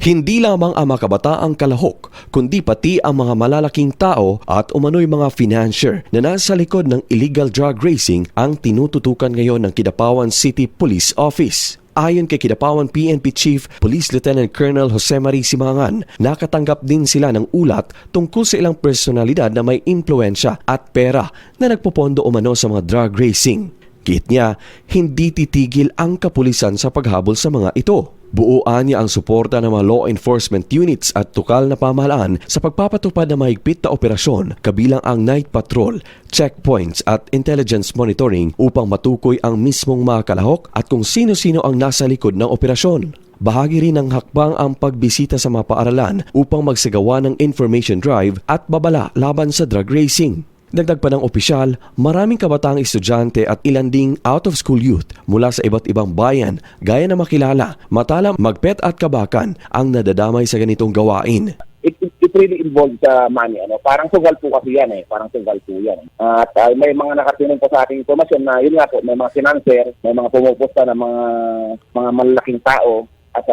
Hindi lamang ang mga kabataang kalahok, kundi pati ang mga malalaking tao at umano'y mga financier na nasa likod ng illegal drug racing ang tinututukan ngayon ng Kidapawan City Police Office. Ayon kay Kidapawan PNP Chief Police Lieutenant Colonel Jose Marie Simangan, nakatanggap din sila ng ulat tungkol sa ilang personalidad na may impluensya at pera na nagpopondo umano sa mga drug racing. Git niya, hindi titigil ang kapulisan sa paghabol sa mga ito. Buuan niya ang suporta ng mga law enforcement units at tukal na pamahalaan sa pagpapatupad ng mahigpit na operasyon kabilang ang night patrol, checkpoints at intelligence monitoring upang matukoy ang mismong mga kalahok at kung sino-sino ang nasa likod ng operasyon. Bahagi rin ng hakbang ang pagbisita sa mga paaralan upang magsagawa ng information drive at babala laban sa drug racing. Dagdag pa ng opisyal, maraming kabataang estudyante at ilan ding out-of-school youth mula sa iba't ibang bayan gaya na makilala, matala, magpet at kabakan ang nadadamay sa ganitong gawain. It really involves money. Parang sugal po kasi yan Parang sugal po yan. At may mga nakatinong po sa ating informasyon na yun nga po, may mga financer, may mga pumupusta ng mga malalaking tao. At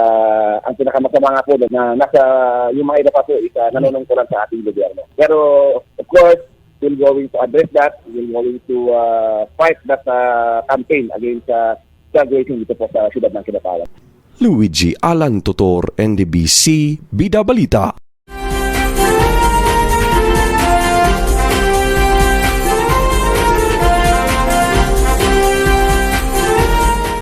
ang pinakamasama nga po na nasa yung mga iba pa po is nanunungkulan sa ating gobyerno. Pero of course, we're going to address that. We're going to fight that campaign against drug racing dito po sa siyudad ng Kidapawan. Luigi Alan Tutor, NDBC, Bida Balita.